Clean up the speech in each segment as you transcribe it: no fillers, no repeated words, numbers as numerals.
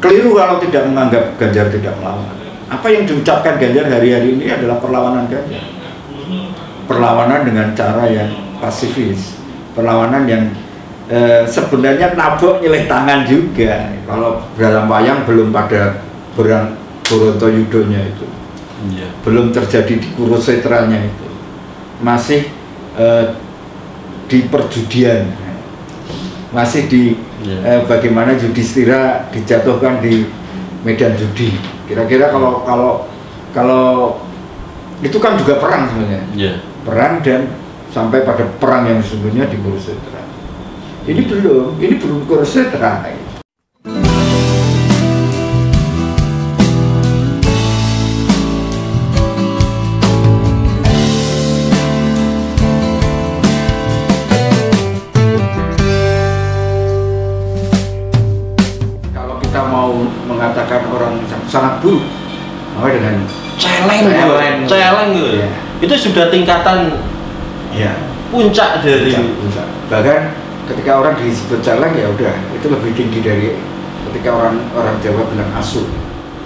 keliru kalau tidak menganggap Ganjar tidak melawan. Apa yang diucapkan Ganjar hari-hari ini adalah perlawanan Ganjar. Perlawanan dengan cara yang pasifis, perlawanan yang sebenarnya nabok nyeleh tangan juga. Kalau dalam wayang belum pada perang Borotoyudonya itu, belum terjadi di Kurusetranya itu, masih di perjudian, masih di bagaimana Yudhistira dijatuhkan di medan judi. Kira-kira kalau itu kan juga perang sebenarnya, perang dan sampai pada perang yang sesungguhnya di Kurusetra. Ini belum Kurusetra. Mengatakan orang sangat buruk, maka dengan celeng gitu ya. Itu sudah tingkatan puncak dari puncak. Bahkan ketika orang disebut celeng ya udah itu lebih tinggi dari ketika orang Jawa bilang asu.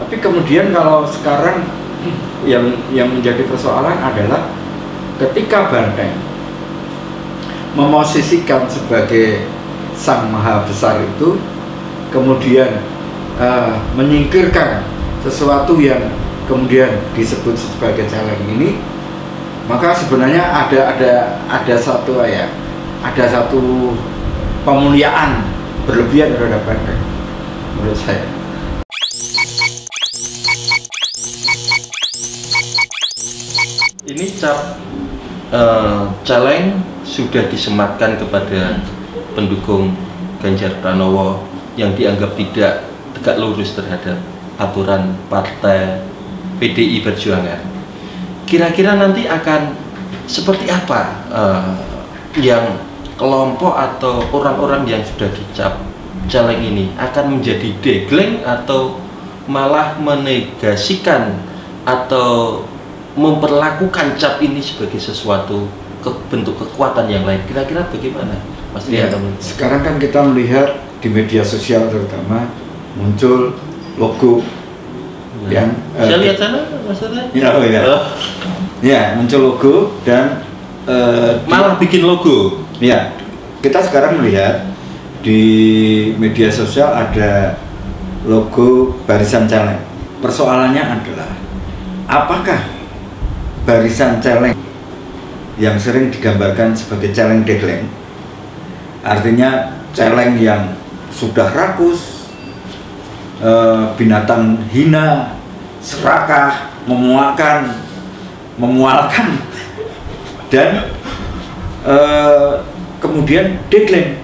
Tapi kemudian kalau sekarang yang menjadi persoalan adalah ketika Banteng memosisikan sebagai sang maha besar itu, kemudian menyingkirkan sesuatu yang kemudian disebut sebagai celeng ini, maka sebenarnya ada satu pemuliaan berlebihan terhadap Banteng menurut saya. Ini cap celeng sudah disematkan kepada pendukung Ganjar Pranowo yang dianggap tidak tegak lurus terhadap aturan partai PDI Perjuangan. Kira-kira nanti akan seperti apa yang kelompok atau orang-orang yang sudah dicap celeng ini akan menjadi degleng atau malah menegasikan atau memperlakukan cap ini sebagai sesuatu bentuk kekuatan yang lain. Kira-kira bagaimana, Mas Rian? Sekarang kan kita melihat di media sosial terutama muncul logo yang saya lihat sana maksudnya muncul logo dan malah bikin logo. Ya, kita sekarang melihat di media sosial ada logo barisan celeng. Persoalannya adalah apakah barisan celeng yang sering digambarkan sebagai celeng degleng, artinya celeng yang sudah rakus, binatang hina, serakah, memualkan dan kemudian degleng,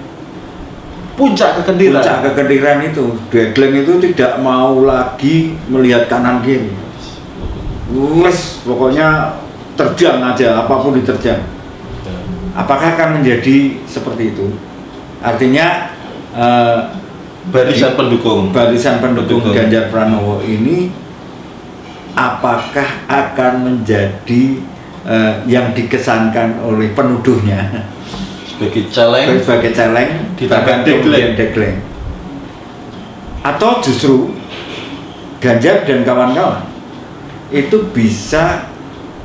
puncak kekendiran itu. Degleng itu tidak mau lagi melihat kanan kiri, pokoknya terjang aja, apapun diterjang. Apakah akan menjadi seperti itu? Artinya barisan pendukung Ganjar Pranowo ini apakah akan menjadi yang dikesankan oleh penuduhnya sebagai celeng bahkan degleng, atau justru Ganjar dan kawan-kawan itu bisa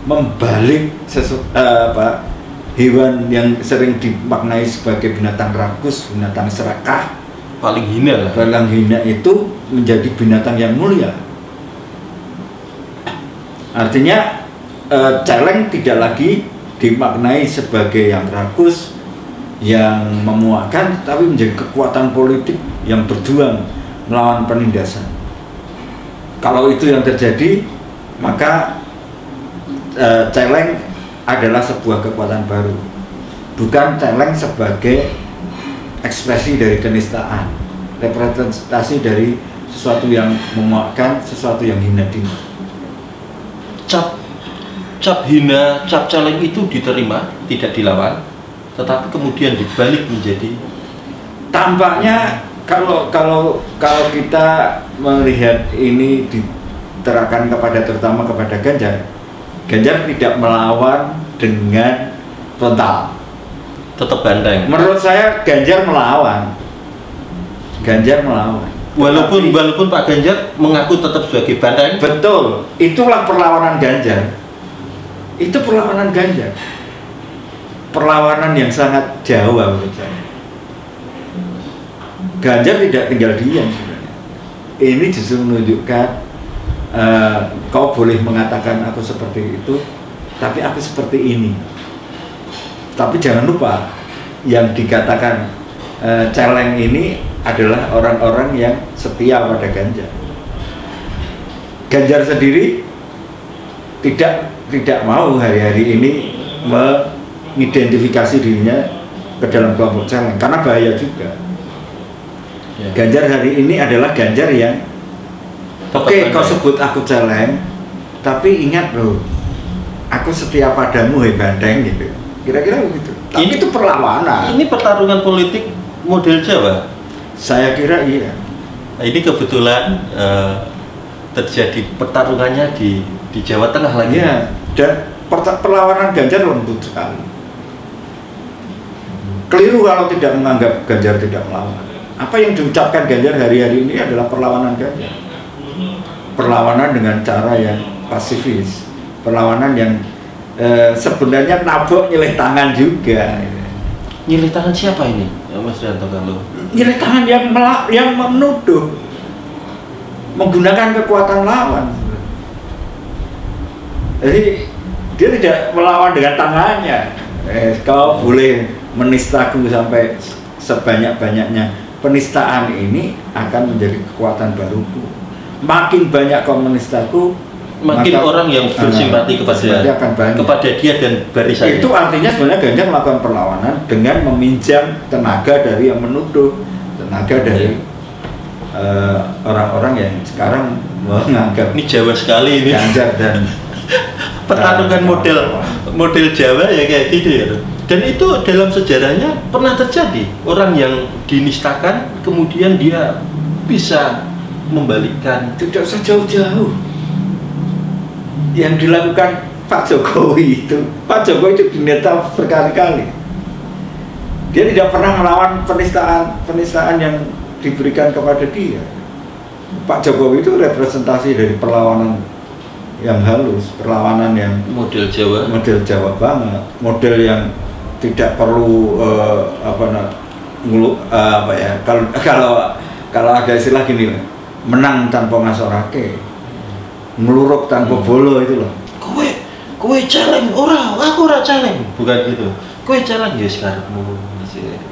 membalik hewan yang sering dimaknai sebagai binatang rakus, binatang serakah, paling hina itu menjadi binatang yang mulia. Artinya celeng tidak lagi dimaknai sebagai yang rakus, yang memuakkan, tapi menjadi kekuatan politik yang berjuang melawan penindasan. Kalau itu yang terjadi, maka celeng adalah sebuah kekuatan baru, bukan celeng sebagai ekspresi dari kenistaan, representasi dari sesuatu yang memuakkan, sesuatu yang hina dini. Cap hina, cap celeng itu diterima, tidak dilawan, tetapi kemudian dibalik menjadi, tampaknya kalau kita melihat ini diterapkan terutama kepada Ganjar tidak melawan dengan frontal, tetap banteng. Menurut saya Ganjar melawan. Walaupun Pak Ganjar mengaku tetap sebagai Banteng. Betul, itulah perlawanan Ganjar. Itu perlawanan Ganjar. Perlawanan yang sangat Jawa menurut saya. Ganjar tidak tinggal diam sebenarnya. Ini justru menunjukkan kau boleh mengatakan aku seperti itu, tapi aku seperti ini. Tapi jangan lupa yang dikatakan celeng ini adalah orang-orang yang setia pada Ganjar. Ganjar sendiri tidak mau hari-hari ini mengidentifikasi dirinya ke dalam kelompok celeng karena bahaya juga. Ya. Ganjar hari ini adalah Ganjar yang oke, kau sebut aku celeng, tapi ingat loh, aku setia padamu hei Banteng gitu. Kira-kira begitu. Tapi itu perlawanan. Ini pertarungan politik model Jawa. Saya kira iya. Nah, ini kebetulan terjadi pertarungannya di Jawa Tengah lagi. Iya. Dan perlawanan Ganjar lembut sekali. Keliru kalau tidak menganggap Ganjar tidak melawan. Apa yang diucapkan Ganjar hari-hari ini adalah perlawanan Ganjar. Perlawanan dengan cara yang pasifis. Perlawanan yang sebenarnya nabok nyilih tangan juga. Nyilih tangan siapa ini, Mas Rianto kalau? Nyilih tangan yang menuduh, menggunakan kekuatan lawan. Jadi dia tidak melawan dengan tangannya. Kau boleh menistaku sampai sebanyak-banyaknya. Penistaan ini akan menjadi kekuatan baruku. Makin banyak kau menistaku, makin orang yang bersimpati kepada dia dan barisannya. Itu artinya sebenarnya Ganjar melakukan perlawanan dengan meminjam tenaga dari yang menuduh, tenaga dari orang-orang yang sekarang menganggap ini Jawa sekali ini. Ganjar dan pertarungan model Jawa ya kayak gitu ya. Dan itu dalam sejarahnya pernah terjadi, orang yang dinistakan kemudian dia bisa membalikkan. Tidak sejauh-jauh yang dilakukan Pak Jokowi itu. Pak Jokowi itu dineta berkali-kali. Dia tidak pernah melawan penistaan yang diberikan kepada dia. Pak Jokowi itu representasi dari perlawanan yang halus, perlawanan yang model Jawa banget, model yang tidak perlu kalau ada istilah gini, menang tanpa ngasorake, ngeluruk tanpa bolo itu loh. Kowe celeng aku ora celeng. Bukan gitu. Kowe celeng ya sekarangmu.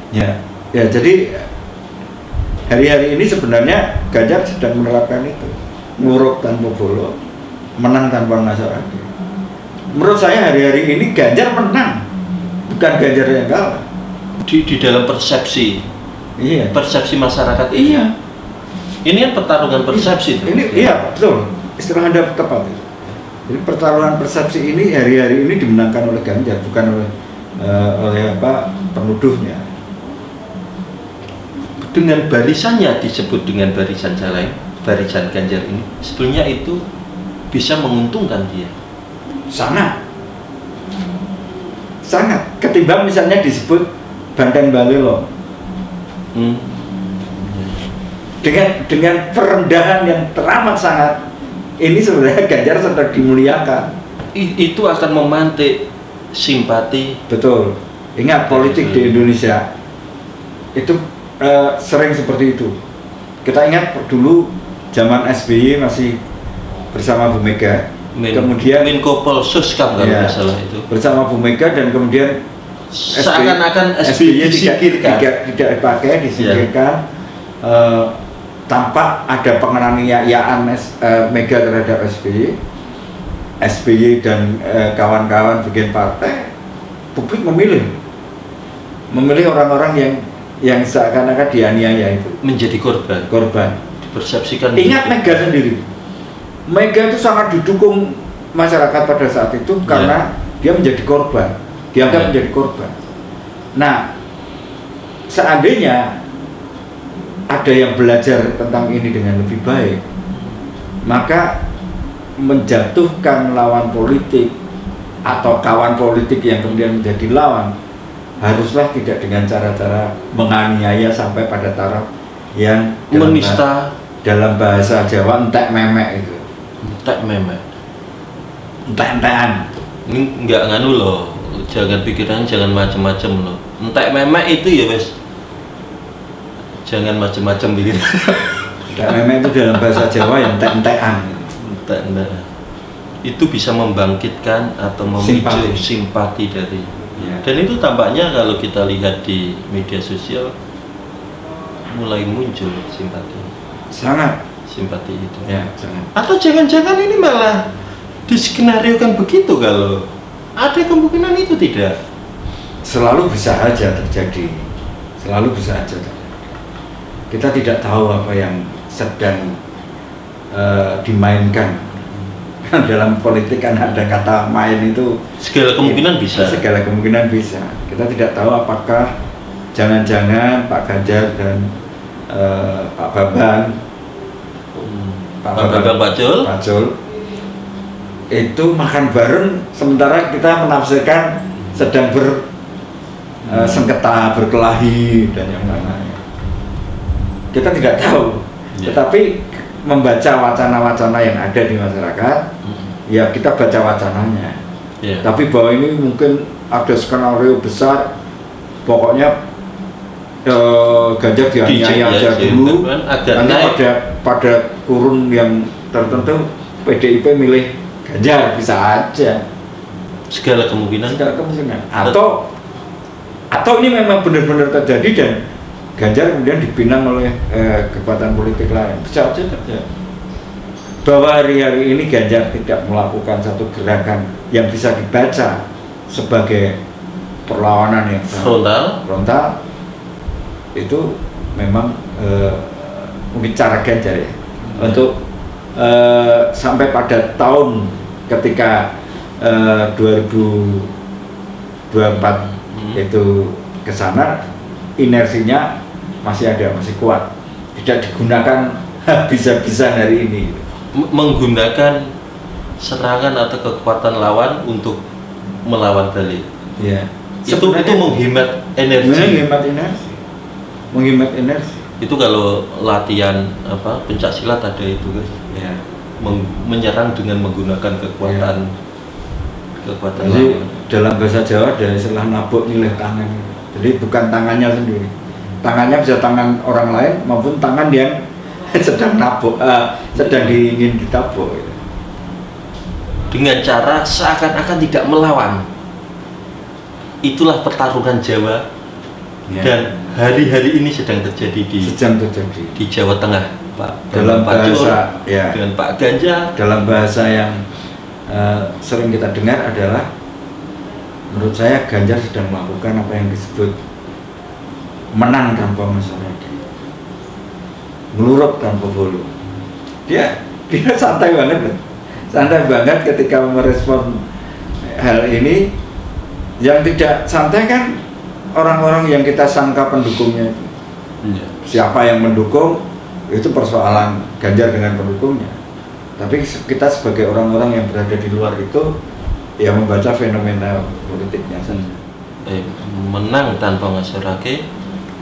Ya, jadi hari-hari ini sebenarnya Ganjar sedang menerapkan itu. Ngeluruk tanpa bolo, menang tanpa ngasorake. Menurut saya hari-hari ini Ganjar menang, bukan Ganjar yang kalah. Di dalam persepsi. Iya. Persepsi masyarakat. Iya. Ini kan pertarungan persepsi. Iya, betul. Istilah Anda tepat. Jadi pertarungan persepsi ini hari-hari ini dimenangkan oleh Ganjar, bukan oleh penuduhnya. Dengan barisannya disebut dengan barisan celeng, barisan Ganjar ini, sebetulnya itu bisa menguntungkan dia. Sangat. Ketimbang misalnya disebut Banteng Balelo. Dengan perendahan yang teramat sangat, ini sebenarnya Ganjar sedang dimuliakan. Itu akan memantik simpati. Betul. Ingat politik di Indonesia itu sering seperti itu. Kita ingat dulu zaman SBY masih bersama Bu Mega, kemudian Menko Polsuskam kalau tidak salah itu. Bersama Bu Mega dan kemudian seakan-akan SBY tidak dipakai, disingkirkan. Tanpa ada penganiayaan Mega terhadap SBY dan kawan-kawan bikin partai, publik memilih orang-orang yang seakan-akan dianiaya itu menjadi korban. Persepsikan. Ingat Mega sendiri. Mega itu sangat didukung masyarakat pada saat itu karena dia menjadi korban, dianggap menjadi korban. Nah, seandainya ada yang belajar tentang ini dengan lebih baik, maka menjatuhkan lawan politik atau kawan politik yang kemudian menjadi lawan haruslah tidak dengan cara-cara menganiaya sampai pada taraf yang menista dalam bahasa Jawa entek memek itu. entek memek. Entek-entekan. Ini nggak nganu loh, jangan pikirannya jangan macam-macam loh. Entek memek itu ya wes, jangan macam-macam bikin. Entek memek itu dalam bahasa Jawa yang entek-entekan. Entek-entekan. Itu bisa membangkitkan atau memicu simpati dari. Ya. Dan itu tampaknya kalau kita lihat di media sosial mulai muncul simpati. Sangat Simpati itu. ya, sangat. Atau jangan-jangan ini malah diskenariokan begitu kalau ada kemungkinan itu tidak. Selalu bisa aja terjadi. Selalu bisa aja terjadi. Kita tidak tahu apa yang sedang dimainkan. Dalam politik kan ada kata main itu Segala kemungkinan bisa. Segala kemungkinan bisa. Kita tidak tahu apakah jangan-jangan Pak Ganjar dan Pak Bambang, Pak Bambang Pacul itu makan bareng sementara kita menafsirkan sedang sengketa, berkelahi dan yang lain-lain. Kita tidak tahu. Tetapi membaca wacana-wacana yang ada di masyarakat, ya kita baca wacananya. Tapi bahwa ini mungkin ada skenario besar, pokoknya Ganjar dianiaya aja dulu, nanti pada kurun yang tertentu PDIP milih Ganjar, bisa aja. Segala kemungkinan. Atau ini memang benar-benar terjadi dan Ganjar kemudian dipinang oleh kekuatan politik lain, bisa aja terjadi. Bahwa hari-hari ini Ganjar tidak melakukan satu gerakan yang bisa dibaca sebagai perlawanan yang frontal, itu memang mungkin cara Ganjar ya, untuk sampai pada tahun ketika 2024 itu kesana, inersinya masih ada, masih kuat, tidak digunakan habis-habisan hari ini. Menggunakan serangan atau kekuatan lawan untuk melawan balik. Ya. Itu menghemat energi. Menghemat energi. Itu kalau latihan pencak silat ada itu kan. Ya. Menyerang dengan menggunakan kekuatan. Kekuatan Jadi, lawan. dalam bahasa Jawa ada istilah nabuk nilai tangan. Jadi bukan tangannya sendiri. Tangannya bisa tangan orang lain maupun tangan yang sedang nabuk, sedang ingin ditabuk. Dengan cara seakan-akan tidak melawan. Itulah pertarungan Jawa. Ya. Dan hari-hari ini sedang terjadi di Jawa Tengah, Pak. Dalam bahasa dengan Pak Ganjar. Dalam bahasa yang sering kita dengar adalah, menurut saya Ganjar sedang melakukan apa yang disebut menang tanpa masyarakat, meluruk tanpa bolu. Dia santai banget ketika merespon hal ini. Yang tidak santai kan orang-orang yang kita sangka pendukungnya itu. Siapa yang mendukung itu persoalan Ganjar dengan pendukungnya. Tapi kita sebagai orang-orang yang berada di luar itu ya membaca fenomena politiknya saja. Menang tanpa masyarakat,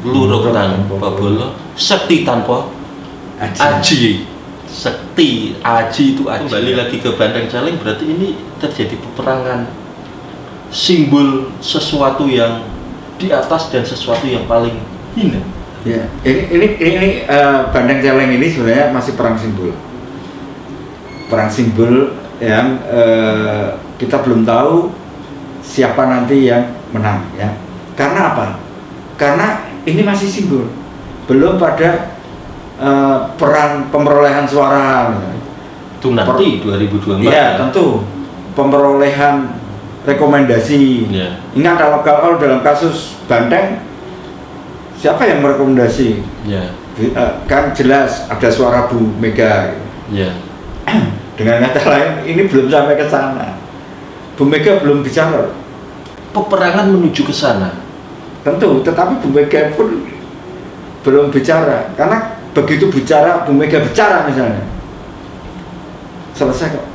luruk tanpa bolo, sekti tanpa aji. Sekti, aji itu aji. Kembali lagi ke Bandeng Celeng, berarti ini terjadi peperangan simbol sesuatu yang di atas dan sesuatu yang paling hina. Ya, ini Bandeng Celeng ini sebenarnya masih perang simbol. Perang simbol yang kita belum tahu siapa nanti yang menang ya. Karena apa? Karena ini masih simbol. Belum pada peran pemerolehan suara. Itu nanti 2024. Ya, tentu. Pemerolehan rekomendasi. Ya. Ingat kalau dalam kasus Bandeng, siapa yang merekomendasi? Ya. Kan jelas ada suara Bu Mega. Ya. Dengan kata lain, ini belum sampai ke sana. Bu Mega belum bicara. Peperangan menuju ke sana. Tentu, tetapi Bu Mega pun belum bicara. Karena begitu bicara, Bu Mega bicara misalnya, selesai kok.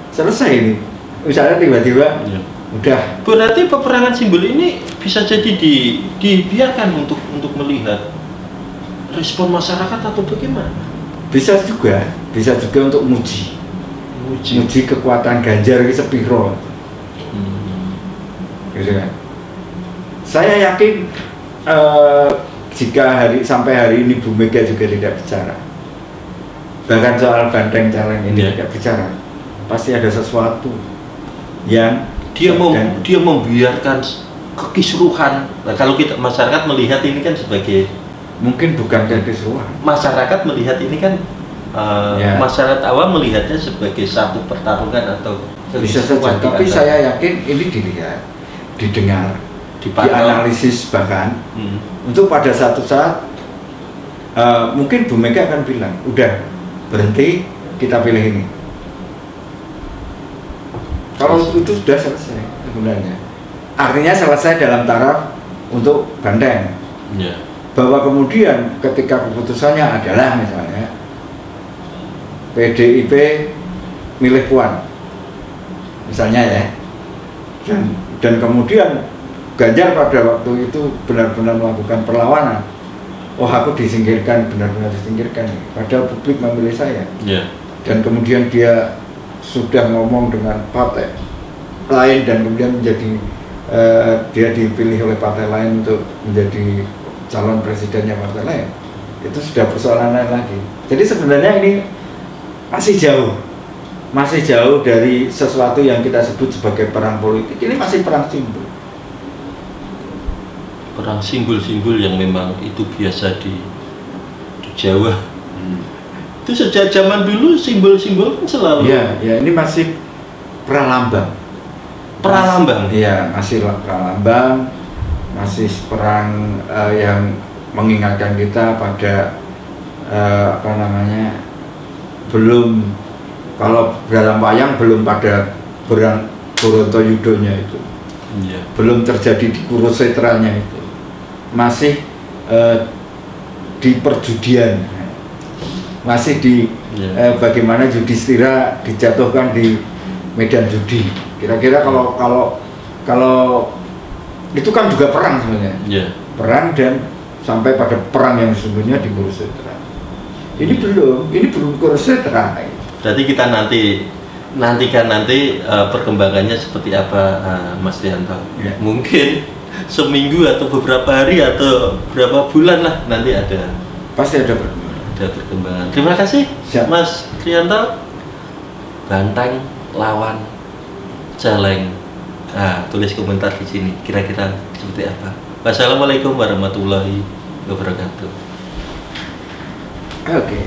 Selesai ini. Misalnya tiba-tiba udah. Berarti peperangan simbol ini bisa jadi dibiarkan untuk melihat respon masyarakat atau bagaimana? Bisa juga untuk muji kekuatan Ganjar ini sepiro. Gitu kan. Saya yakin jika sampai hari ini Bu Mega juga tidak bicara, bahkan soal Banteng Caleng ini tidak bicara, pasti ada sesuatu yang dia membiarkan kekisruhan. Nah, kalau kita masyarakat melihat ini kan sebagai, mungkin bukan kekisruhan. Masyarakat melihat ini kan masyarakat awam melihatnya sebagai satu pertarungan atau bisa saja. Tapi saya yakin ini dilihat, didengar, dianalisis bahkan untuk pada satu saat mungkin Bu Mega akan bilang, udah berhenti, kita pilih ini. Kalau itu sudah selesai sebenarnya, artinya selesai dalam taraf untuk Banteng. Bahwa kemudian ketika keputusannya adalah misalnya PDIP milih Puan misalnya ya, dan kemudian Ganjar pada waktu itu benar-benar melakukan perlawanan, aku disingkirkan, benar-benar disingkirkan, padahal publik memilih saya. Dan kemudian dia sudah ngomong dengan partai lain dan kemudian menjadi dia dipilih oleh partai lain untuk menjadi calon presidennya partai lain, itu sudah persoalan lain lagi. Jadi sebenarnya ini masih jauh dari sesuatu yang kita sebut sebagai perang politik. Ini masih perang simbol. Perang simbol-simbol yang memang itu biasa di Jawa. Itu sejak zaman dulu simbol-simbol kan selalu. Ya ini masih pralambang. Iya, masih pralambang, masih perang yang mengingatkan kita pada belum, kalau dalam wayang belum pada perang Borotoyudonya itu, belum terjadi di Kurusetranya itu, masih di perjudian, masih di bagaimana Yudhistira dijatuhkan di medan judi. Kira-kira kalau itu kan juga perang sebenarnya, perang dan sampai pada perang yang sesungguhnya di Kurusetra. Ini belum Kurusetra. Berarti kita nantikan perkembangannya seperti apa, Mas Trianto. Mungkin seminggu atau beberapa hari atau berapa bulan lah nanti pasti ada perkembangan. Terima kasih. Siap. Mas Trianto. Banteng lawan Caleng. Tulis komentar di sini. Kira-kira seperti apa? Wassalamualaikum warahmatullahi wabarakatuh. Oke.